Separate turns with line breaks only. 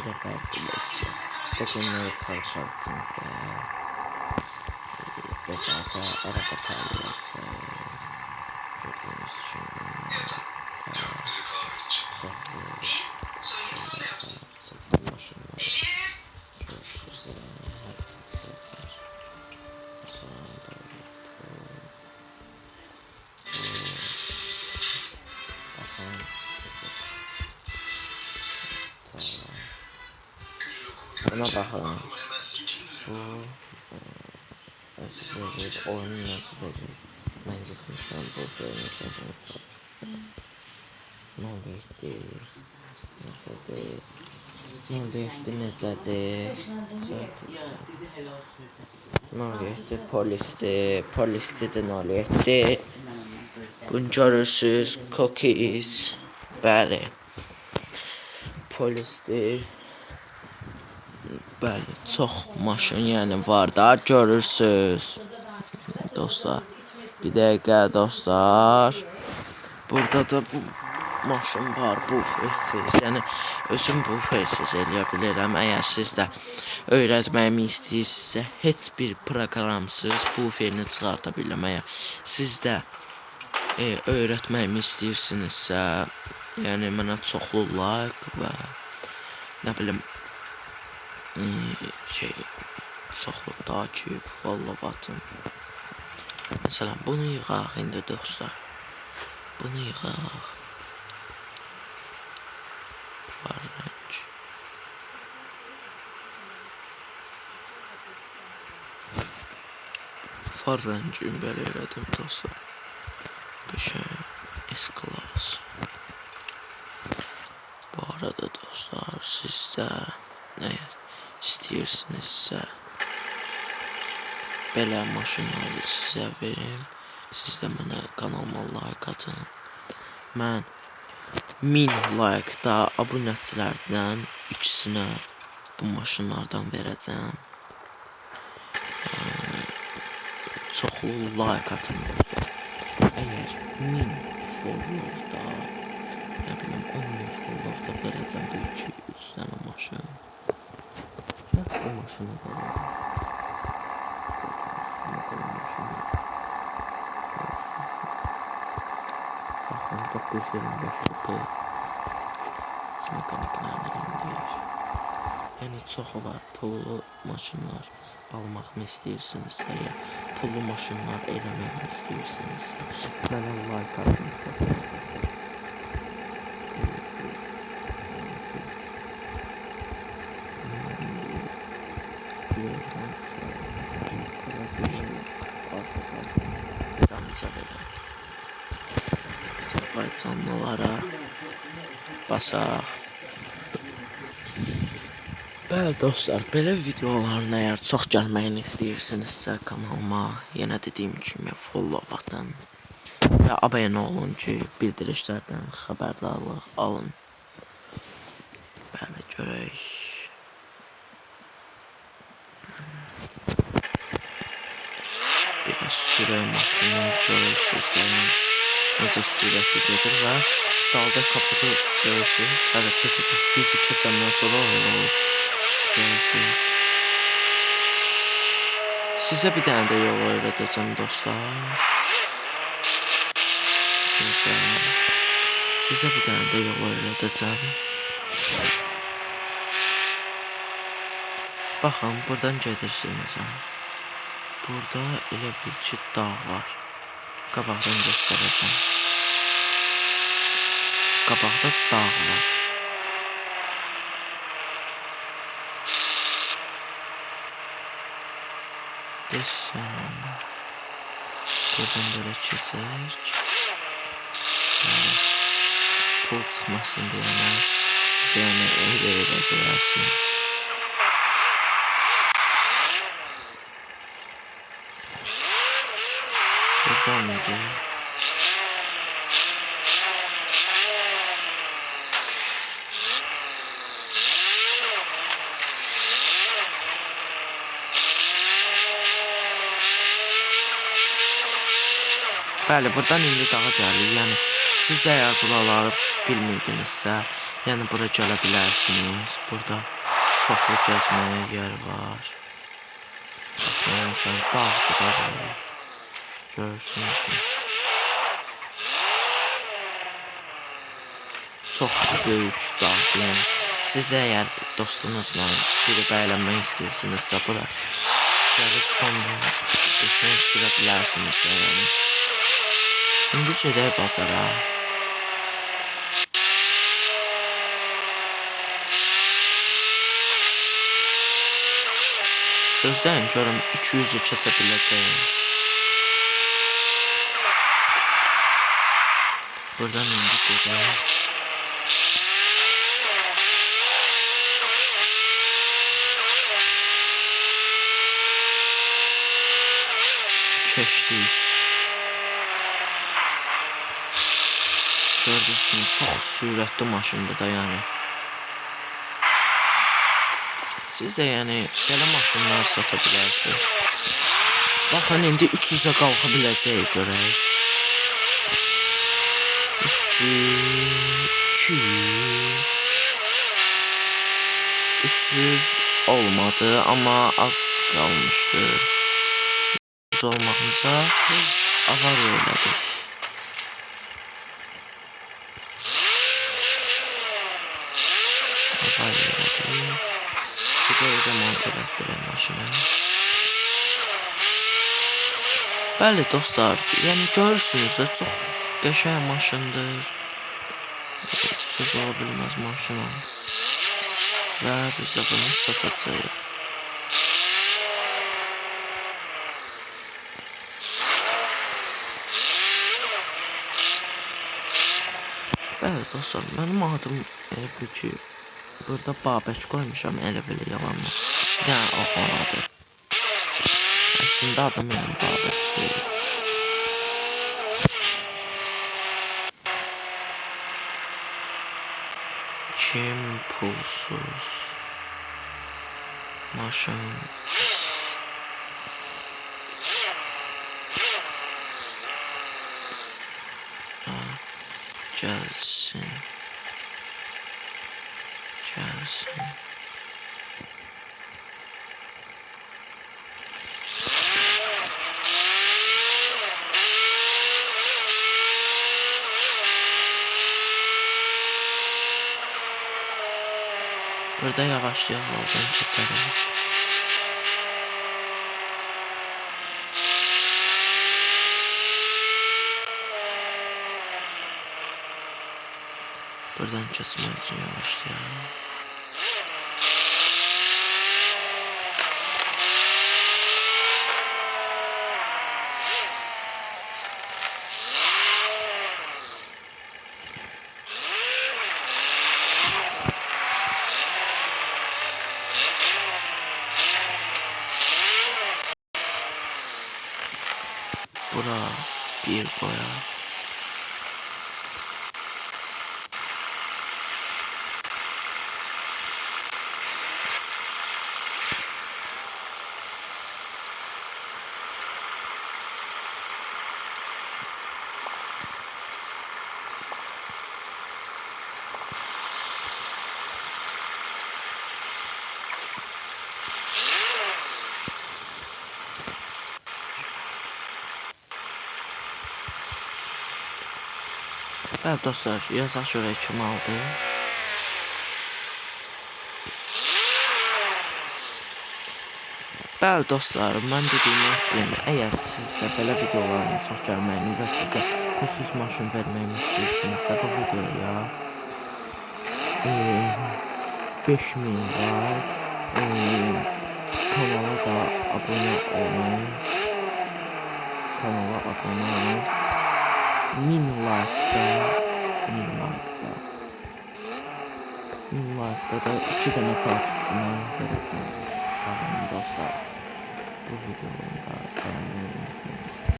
Böyle belki bugünleri parkingde bedava araba paylaştı. Gördüğünüz için satın maşınlar görüşürüz. Buna bakalım. Bu nasıl verir, oyunu nasıl verir? Ben yıkmışım bu filmi çekmişim. Ne oldu? Necədir? Noliyyətdir, polisdir də noliyyətdir. Bunu görürsünüz, cookies, bəli, polisdir. Bəli, çox maşın yəni var da, görürsünüz. Dostlar, bir dəqiqə dostlar. Burada da bu maşın var, bufersiz. Yəni özüm bufersiz eləyə bilirəm. Əgər siz də öyrətməyimi istəyirsinizsə, heç bir proqramsız buferini çıxarta bilirəm. Əgər siz də öyrətməyimi istəyirsinizsə, yəni mənə çoxlu like və nə bilim çoxlu takip, follow atın. Məsələn, bunu yığaq indi dostlar. Bunu yığaq. Far rəngini belə elədim dostlar. Qəşəng S-Class. Bu arada dostlar, siz də əgər istəyirsinizsə belə maşınları sizə verim. Siz də mənə kanalıma like atın. Mən 1000 like-da abunəçilərdən ikisinə bu maşınlardan verəcəm. Çoxlu like atın. Əgər 1000 followda, nə bilim 10.000 followda verəcəm bu 2-3 dənə maşın. Bu maşını verəcəm. Baxın, 925 bu mekaniklərlə indir. Yəni çoxu var, pullu maşınlar almaqmı istəyirsinizsə, ya pullu maşınlar eləməyimi istəyirsinizsə, mənə like atın. Canlılara basaq. Bəli dostlar, belə videoların əgər çox gəlməyini istəyirsinizsə kanalıma yenə dediyim kimi follow atın və abunə olun ki, bildirişlərdən xəbərdarlıq alın. Bəli, görək. Biraz sürə maşını görürsünüz. Necə sürətli gedir və dalda kaputu görürsünüz. Hərəkət edir. Düzü keçəndən sonra olur. Görürsünüz. Sizə bir dənə də yol öyrədəcəm dostlar. Sizə bir dənə də yol öyrədəcəm. Baxın, buradan gedirsiniz. Burada elə bir ki dağ var. Qabaqdan göstərəcəm. Qabaqda dağ var. Desəm. Buradan belə keçək. Pul çıxmasın deyə sizə elə bilərsiniz. Buradan mıydı? Bəli, buradan indi dağa gəlir. Yəni siz də əgər buraları bilmirdinizsə, Yəni bura gələ bilərsiniz. Burada çoxlu gəzməyə yer var. Məsələn, bağdır da var. Görürsünüz. Çox böyük dağdır. Yəni siz əgər dostunuzla girib əylənmək istəyirsinizsə bura gəlib kombi qəşəng sürə bilərsiniz də yəni. İndi gedək bazara. Gözləyin görüm 200-ü keçə biləcəyim. Buradan indi gedək. Keçdik. Gördünüz mü? Çox sürətli maşındır da yəni. Siz də yəni belə maşınlar sata bilərsiniz. Baxın indi 300-ə qalxa biləcəyik görək. 300 olmadı amma az qalmışdı. 300 olmağımıza avariya elədik. Avariya elədik. Gedək remont elətdirək maşını. Bəli dostlar, yəni görürsünüz də çox qəşəng maşındır. Söz ola bilməz maşına. Və biz də bunu satacağıq. Bəli dostlar, mənim adım bu ki, burada Babək qoymuşam, elə belə yalanla. Yəni oxan adı. Əslində adım yəni Babək deyil. Kim pulsuz maşın gelsin. Burada yavaşlayaq yoldan keçəlim. Buradan keçmək üçün yavaşlayaq. Bura bir qoyaq. Bəli dostlar, yazaq görək kim aldı. Bəli dostlar, mən dediyim etdim. Əgər sizdə belə videoların çox gəlməyini və sizə pulsuz maşın verməyimi istəyirsinizsə bu videoya 5000 var. Kanala da abunə olun. 1000 like'da da 2 dənə takipçimə verəcəm. Sağ olun dostlar. Bu videoyu da beğenmeyi unutmayın.